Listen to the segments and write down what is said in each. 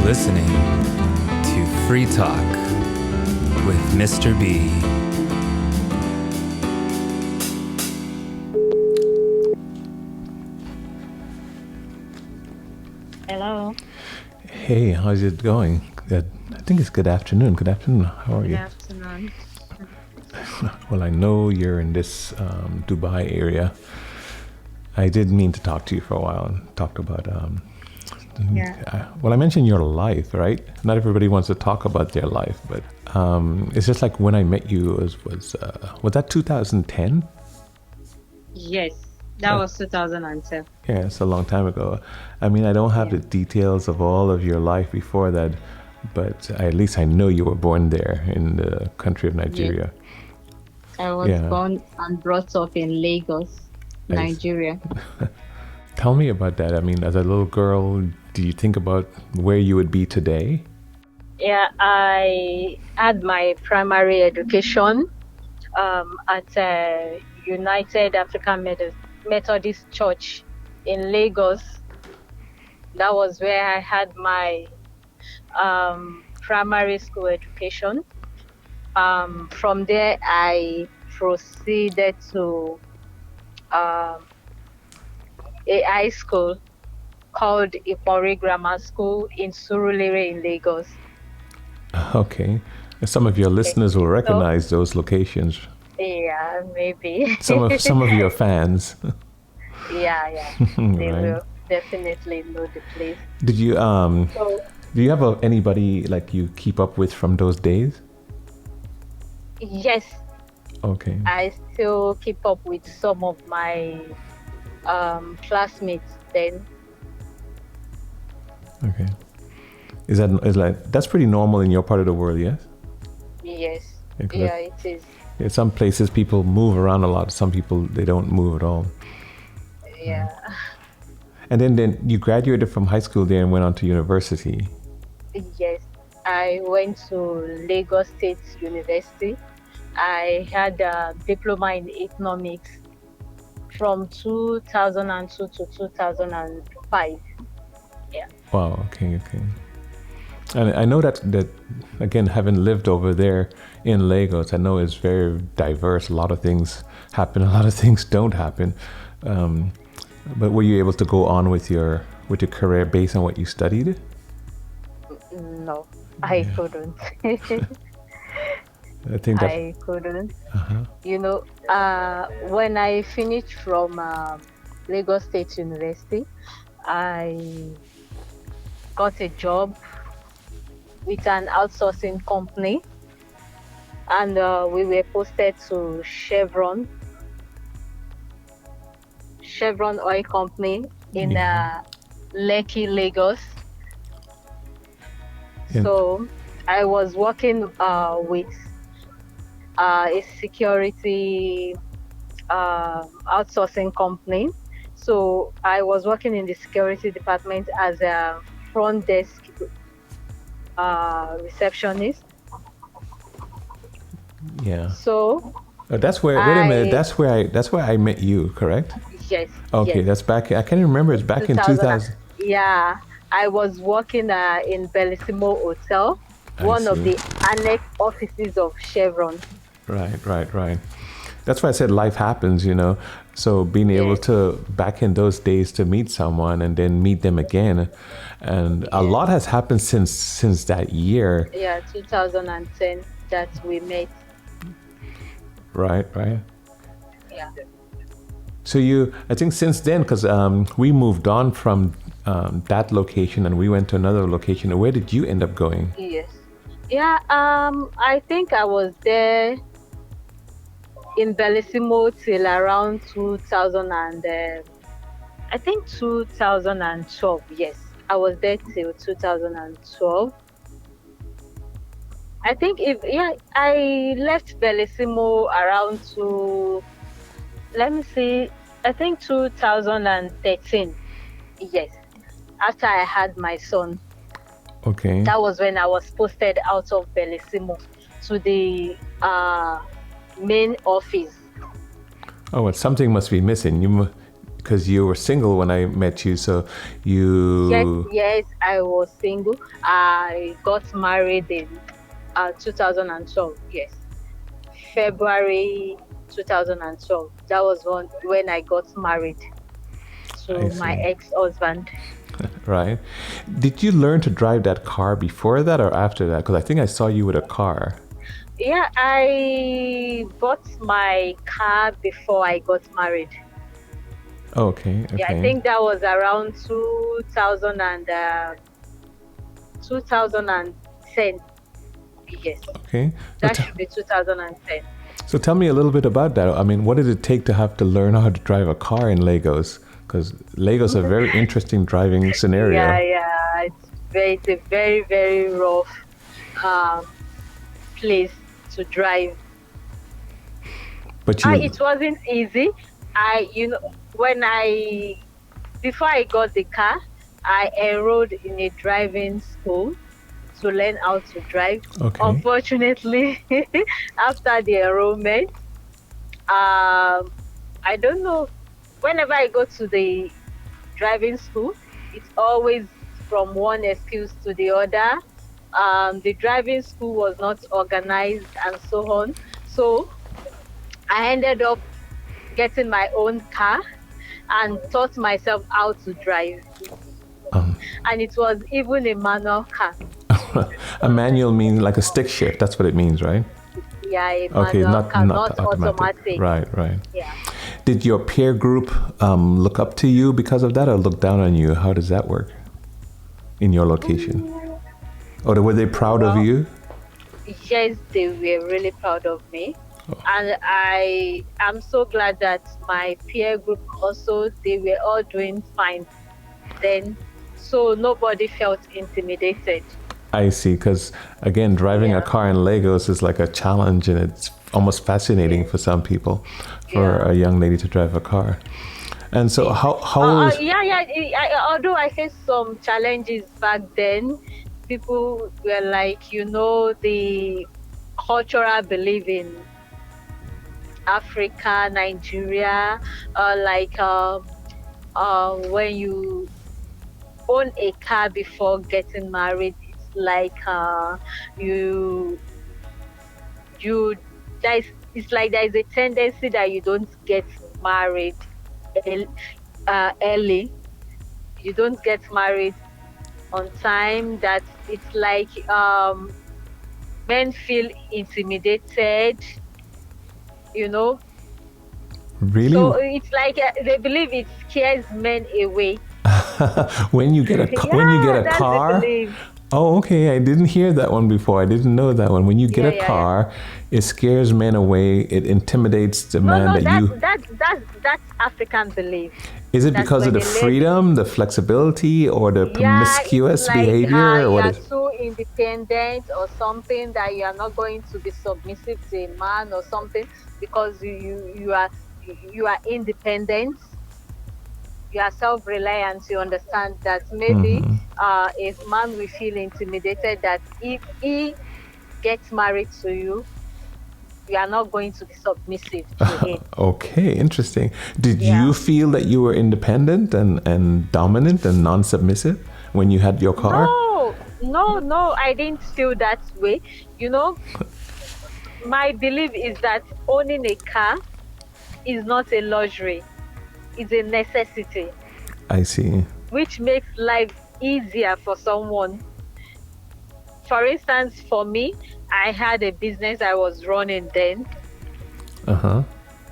listening to Freetalk with MrB. Hello. Hey, how's it going? I think it's good afternoon. Good afternoon. How are you? Good afternoon. Well, I know you're in this Dubai area. I did mean to talk to you for a while and talked about well, I mentioned your life, right? Not everybody wants to talk about their life, but it's just like when I met you was that 2010? Yes, that was 2010. Yeah, it's a long time ago. I mean, I don't have the details of all of your life before that, but at least I know you were born there in the country of Nigeria. Yes. I was born and brought up in Lagos, Nigeria. Tell me about that. I mean, as a little girl, do you think about where you would be today? Yeah, I had my primary education at United African Methodist Church in Lagos. That was where I had my primary school education. From there, I proceeded to a high school called Ipori Grammar School in Surulere in Lagos. Okay. Some of your listeners will recognize those locations. Yeah, maybe. Some of your fans. Yeah. They will definitely know the place. Did you do you have anybody like you keep up with from those days? Yes. Okay. I still keep up with some of my classmates then. Okay. Is that's pretty normal in your part of the world, yes? Yes. Yeah, it is. In some places people move around a lot. Some people they don't move at all. Yeah. And then you graduated from high school there and went on to university. Yes. I went to Lagos State University. I had a diploma in economics from 2002 to 2005. Yeah. Wow. Okay. And I know that again, having lived over there in Lagos, I know it's very diverse. A lot of things happen. A lot of things don't happen. But were you able to go on with your career based on what you studied? No, I couldn't. I couldn't. Uh-huh. You know, when I finished from Lagos State University, I got a job with an outsourcing company, and we were posted to Chevron Oil Company in Lekki, Lagos. Yeah. So I was working with a security outsourcing company. So I was working in the security department as a front desk receptionist. Yeah. So that's where. Wait a minute. That's where I met you. Correct? Yes. Okay, yes. That's back. I can't remember. It's back in 2000. Yeah, I was working in Bellissimo Hotel, one of the annex offices of Chevron. Right. That's why I said life happens, you know. So being able to, back in those days, to meet someone and then meet them again. And a lot has happened since that year. Yeah, 2010 that we met. Right. Yeah. So I think since then, because we moved on from that location and we went to another location. Where did you end up going? Yes. Yeah, I think I was there in Bellissimo till around 2012. Yes, I was there till 2012. I think I left Bellissimo around I think 2013. Yes, after I had my son. Okay. That was when I was posted out of Bellissimo to the main office. Oh, well, something must be missing. because you were single when I met you, so you. Yes, I was single. I got married in 2012. Yes, February 2012. That was when I got married to my ex-husband. Right. Did you learn to drive that car before that or after that? Because I think I saw you with a car. Yeah, I bought my car before I got married. Okay. Yeah, I think that was around 2010. Yes. Okay. That should be 2010. So tell me a little bit about that. I mean, what did it take to have to learn how to drive a car in Lagos? Because Lagos is a very interesting driving scenario. Yeah. It's a very, very rough place to drive. But it wasn't easy. Before I got the car, I enrolled in a driving school to learn how to drive. Okay. Unfortunately, after the enrollment, I don't know, whenever I go to the driving school, it's always from one excuse to the other. The driving school was not organized and so on. So I ended up getting my own car and taught myself how to drive. And it was even a manual car. A manual means like a stick shift. That's what it means, right? Yeah, a manual car, not automatic. Right. Yeah. Did your peer group look up to you because of that or look down on you? How does that work in your location? Or were they proud of you? Yes, they were really proud of me. Oh. And I am so glad that my peer group also, they were all doing fine then. So nobody felt intimidated. I see, because again, driving a car in Lagos is like a challenge, and it's almost fascinating for some people, for a young lady to drive a car. And so how was... although I faced some challenges back then, people were like, the cultural belief in Africa, Nigeria, when you own a car before getting married, it's like there's a tendency that you don't get married early. You don't get married on time. That it's like men feel intimidated. Really? So it's like they believe it scares men away. When you get a car. Oh, okay. I didn't hear that one before. I didn't know that one. When you get a car, it scares men away. It intimidates the man that's African belief. Is it because of the freedom, the flexibility, or the promiscuous behavior? You are too independent or something, that you are not going to be submissive to a man or something, because you are independent. You are self-reliant. You understand that maybe a man will feel intimidated that if he gets married to you, you are not going to be submissive to him. Okay, interesting. Did you feel that you were independent and dominant and non-submissive when you had your car? No, I didn't feel that way. My belief is that owning a car is not a luxury. It's a necessity. I see. Which makes life easier for someone. For instance, for me, I had a business I was running then.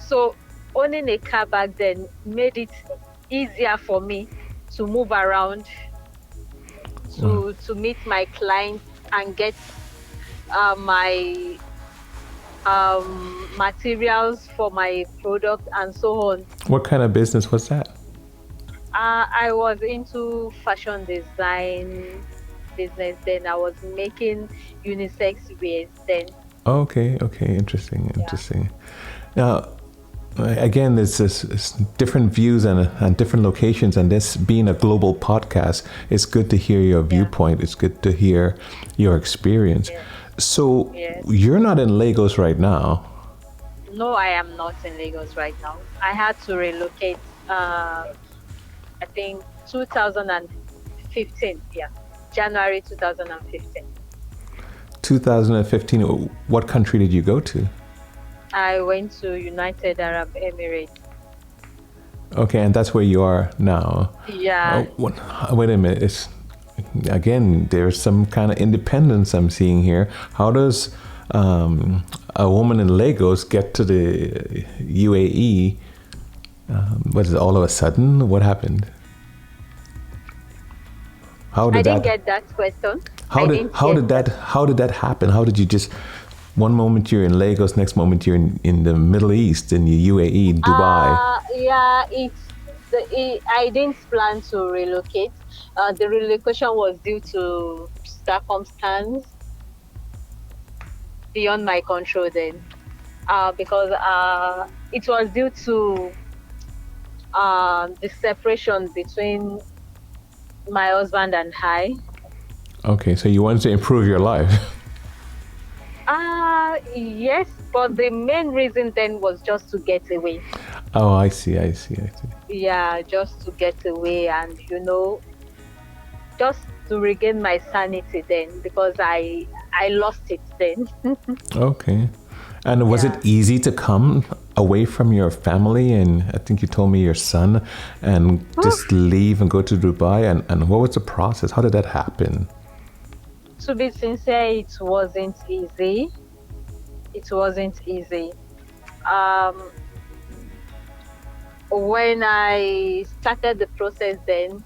So owning a car back then made it easier for me to move around, to meet my clients and get my materials for my product and so on. What kind of business was that? I was into fashion design business then. I was making unisex wears then. Okay, interesting. Now, again, there's different views and different locations, and this being a global podcast, it's good to hear your viewpoint. It's good to hear your experience. So you're not in Lagos right now? No, I am not in Lagos right now. I had to relocate uh, I think 2015. Yeah, January 2015. 2015. What country did you go to? I went to United Arab Emirates. Okay, and that's where you are now. Yeah. Wait a minute. Again, there's some kind of independence I'm seeing here. How does a woman in Lagos get to the UAE? Was it all of a sudden? What happened? I didn't get that question. How did that happen? How did you just one moment you're in Lagos, next moment you're in the Middle East, in the UAE, Dubai? I didn't plan to relocate. The relocation was due to circumstance beyond my control then, because it was due to the separation between my husband and I. Okay, so you wanted to improve your life. Yes, but the main reason then was just to get away. Oh, I see. Yeah, just to get away and, just to regain my sanity then, because I lost it then. Okay. And was it easy to come away from your family and I think you told me your son and just leave and go to Dubai? And what was the process? How did that happen? To be sincere, it wasn't easy. It wasn't easy. When I started the process then,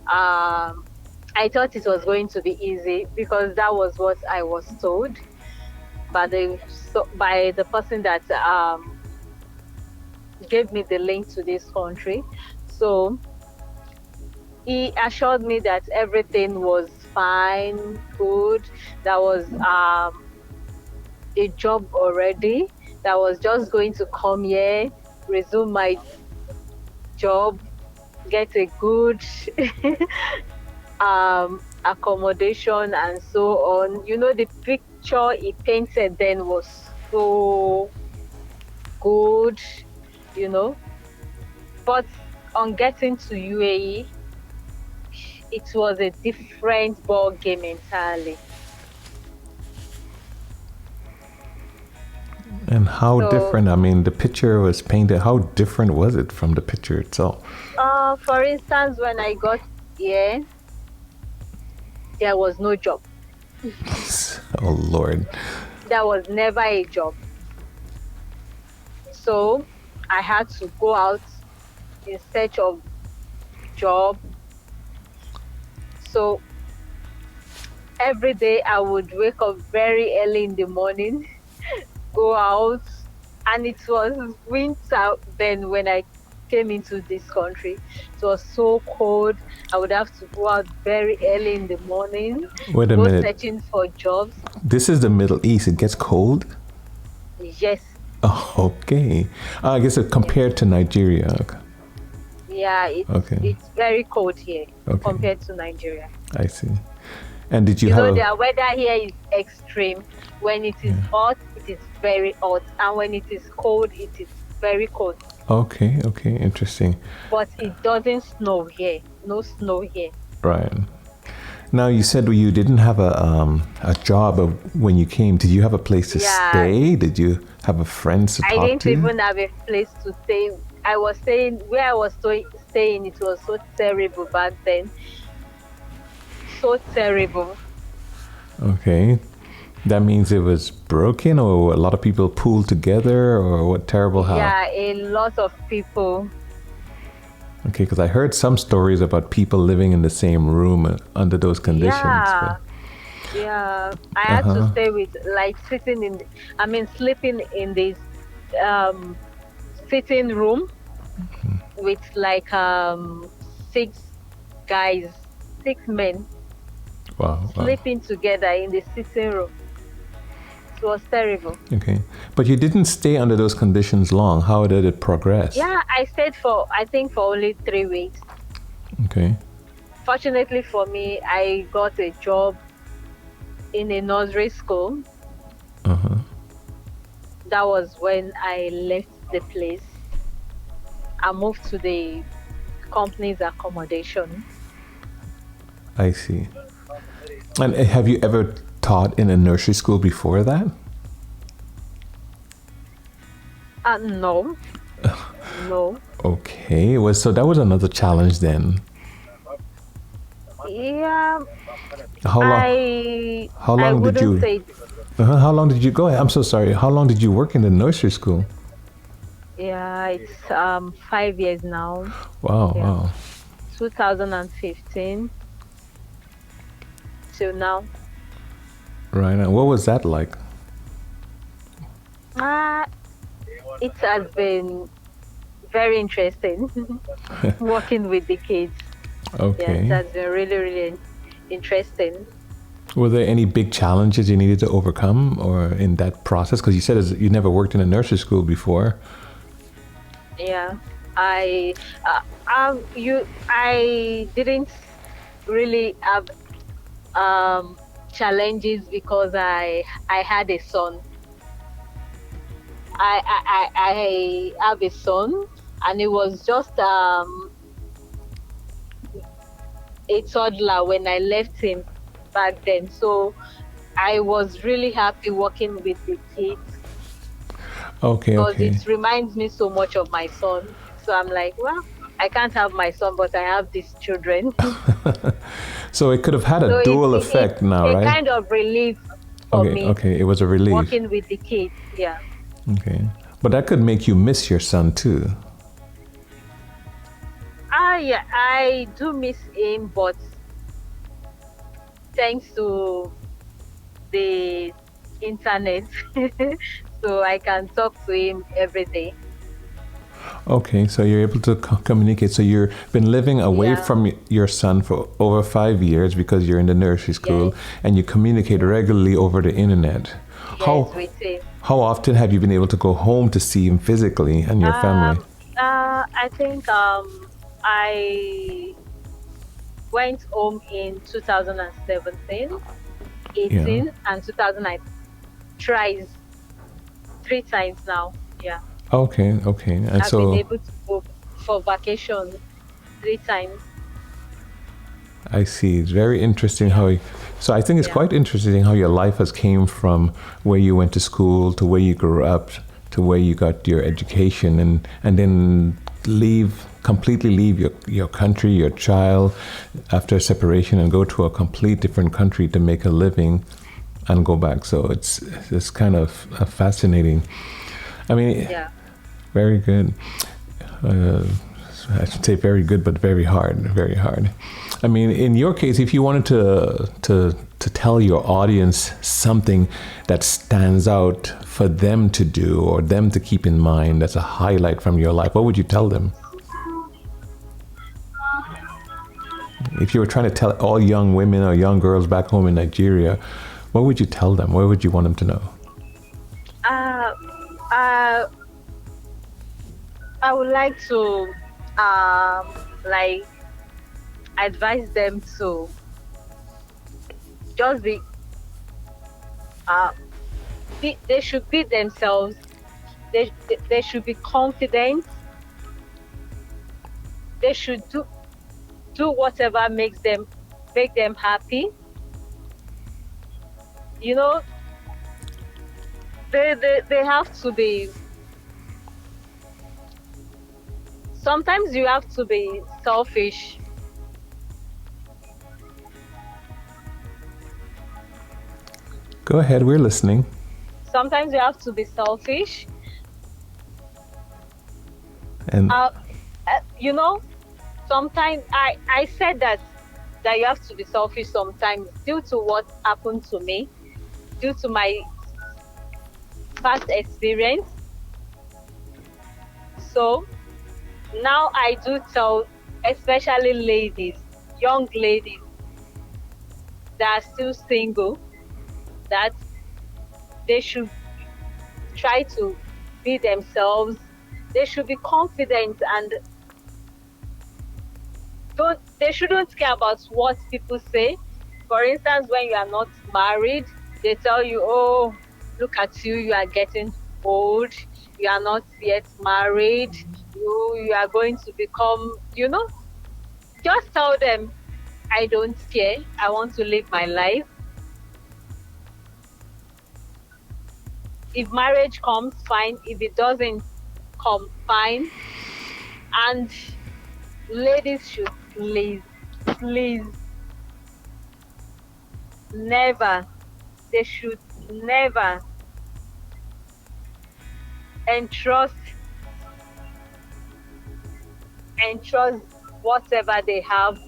I thought it was going to be easy because that was what I was told by the person that gave me the link to this country. So he assured me that everything was fine, good. There was a job already. That was just going to come here, resume my job, get a good accommodation and so on. The picture he painted then was so good, But on getting to UAE, it was a different ball game entirely. And how different? I mean, the picture was painted. How different was it from the picture itself? For instance, when I got here, there was no job. Oh, Lord. There was never a job. So I had to go out in search of job. So every day I would wake up very early in the morning, go out, and it was winter then when I came into this country. It was so cold. I would have to go out very early in the morning, Wait a minute. Searching for jobs. This is the Middle East. It gets cold? Yes. Oh, okay. I guess compared to Nigeria. Yeah, it's very cold here compared to Nigeria. I see. And did you have... the weather here is extreme. When it is hot, it is very hot. And when it is cold, it is very cold. Okay, interesting. But it doesn't snow here. No snow here. Right. Now, you said you didn't have a job when you came. Did you have a place to stay? Did you have a friend to talk to? I didn't even have a place to stay. I was staying where I was staying. It was so terrible back then. So terrible. Okay. That means it was broken, or a lot of people pooled together, or what terrible how? Yeah, a lot of people. Okay, because I heard some stories about people living in the same room under those conditions. Yeah. I had to stay with, sleeping in this sitting room with 6 guys, 6 men. Wow. Sleeping together in the sitting room. It was terrible. Okay. But you didn't stay under those conditions long. How did it progress? Yeah, I stayed for only 3 weeks. Okay. Fortunately for me, I got a job in a nursery school. Uh-huh. That was when I left the place. I moved to the company's accommodation. I see. And have you ever taught in a nursery school before that? No. No. Okay. So that was another challenge then. Yeah. How long? How long did you? Say, how long did you go ahead? I'm so sorry. How long did you work in the nursery school? Yeah, it's 5 years now. Wow, Yeah. wow. 2015 till now. Right. And what was that like? It has been very interesting working with the kids. Okay. Yeah, it has been really, really interesting. Were there any big challenges you needed to overcome or in that process? Because you said you never worked in a nursery school before. Yeah, I didn't really have challenges because I had a son. I have a son, and it was just a toddler when I left him back then. So I was really happy working with the kids. Okay, because okay. it reminds me so much of my son. So I'm like, well, I can't have my son, but I have these children. So it could have had a dual effect now, right? A kind of relief for me. Okay, it was a relief. Working with the kids, yeah. Okay. But that could make you miss your son too. Yeah, I do miss him, but thanks to the internet, so I can talk to him every day. Okay, so you're able to communicate. So you've been living away from your son for over 5 years because you're in the nursery school, and you communicate regularly over the internet. Yes, with him. How often have you been able to go home to see him physically and your family? I think I went home in 2017, 18, and 2009. Tries 3 times now. Yeah. Okay. And I've been able to go for vacation 3 times. I see. It's very interesting so I think it's quite interesting how your life has came from where you went to school to where you grew up to where you got your education and then completely leave your country, your child after separation and go to a complete different country to make a living and go back. So it's kind of fascinating. I mean, very good. I should say very good, but very hard. I mean, in your case, if you wanted to tell your audience something that stands out for them to do or them to keep in mind as a highlight from your life, what would you tell them? If you were trying to tell all young women or young girls back home in Nigeria, what would you tell them? What would you want them to know? I would like to advise them to just be they should be themselves. They should be confident. They should do whatever makes them happy. You know, they have to be. Sometimes you have to be selfish. Go ahead, we're listening. Sometimes you have to be selfish. And you know, sometimes I said that you have to be selfish sometimes due to what happened to me, due to my past experience. So now I do tell, especially ladies, young ladies that are still single, that they should try to be themselves. They should be confident and they shouldn't care about what people say. For instance, when you are not married, they tell you, oh, look at you, you are getting old, you are not yet married, you are going to become, just tell them, I don't care. I want to live my life. If marriage comes, fine. If it doesn't come, fine. And ladies should please never, they should never entrust whatever they have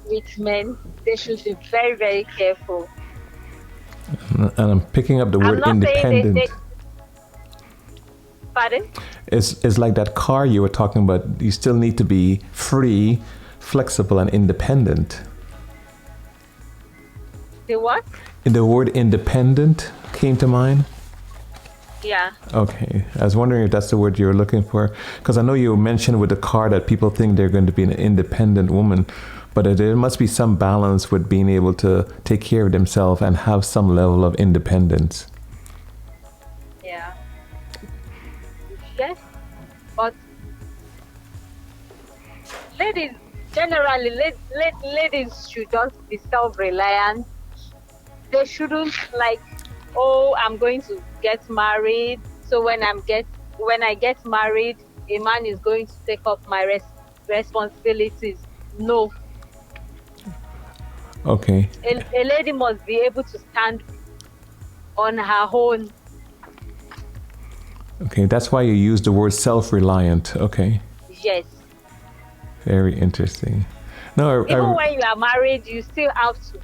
with men. They should be very, very careful. And I'm picking up the word independent. Pardon? It's like that car you were talking about. You still need to be free, flexible, and independent. The what? The word independent came to mind. Yeah. Okay. I was wondering if that's the word you were looking for. Because I know you mentioned with the car that people think they're going to be an independent woman. But there must be some balance with being able to take care of themselves and have some level of independence. Yeah. Yes. But ladies, generally, ladies should just be self-reliant. They shouldn't I'm going to get married. So when I get married, a man is going to take up my responsibilities. No. Okay. A lady must be able to stand on her own. Okay, that's why you use the word self-reliant. Okay. Yes. Very interesting. No, even when you are married, you still have to.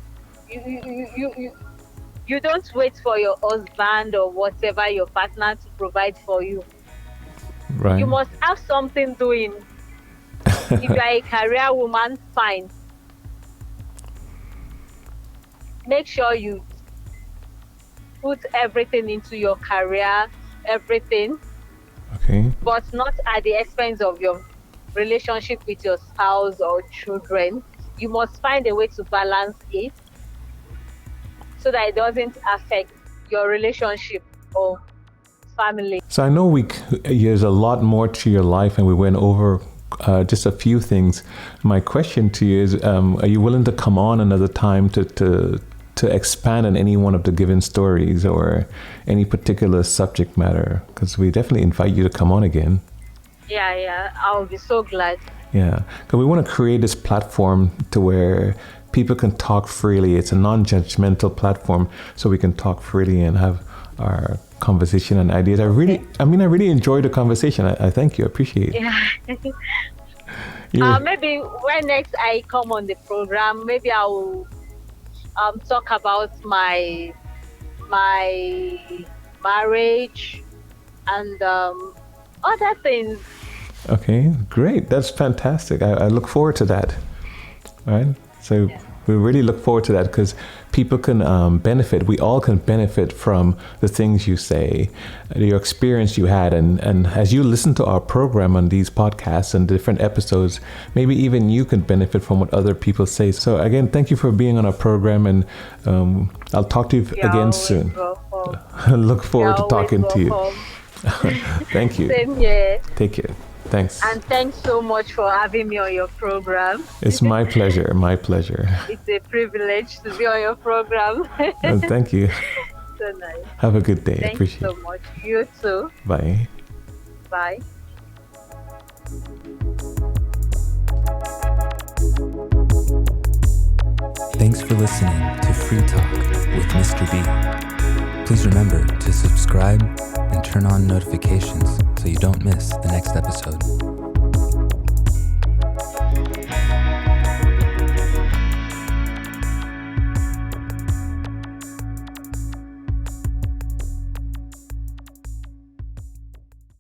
You don't wait for your husband or whatever your partner to provide for you. Right. You must have something doing. If you are a career woman, fine. Make sure you put everything into your career, everything. Okay. But not at the expense of your relationship with your spouse or children. You must find a way to balance it so that it doesn't affect your relationship or family. So I know there's a lot more to your life, and we went over just a few things. My question to you is, are you willing to come on another time to expand on any one of the given stories or any particular subject matter? Because we definitely invite you to come on again. Yeah, I'll be so glad. Yeah, because we want to create this platform to where people can talk freely. It's a non-judgmental platform, so we can talk freely and have our conversation and ideas. I really enjoyed the conversation. I thank you. I appreciate it. Yeah. Maybe when next I come on the program, maybe I will talk about my marriage and other things. Okay, great. That's fantastic. I look forward to that. All right. So we really look forward to that because people can benefit. We all can benefit from the things you say, your experience you had. And as you listen to our program on these podcasts and different episodes, maybe even you can benefit from what other people say. So again, thank you for being on our program. And I'll talk to you again soon. Look forward to talking to you. Thank you. Same here. Take care. Thanks. And thanks so much for having me on your program. It's my pleasure. My pleasure. It's a privilege to be on your program. Thank you. So nice. Have a good day. Thanks Appreciate so much. You too. Bye. Bye. Thanks for listening to Freetalk with MrB. Please remember to subscribe and turn on notifications so you don't miss the next episode.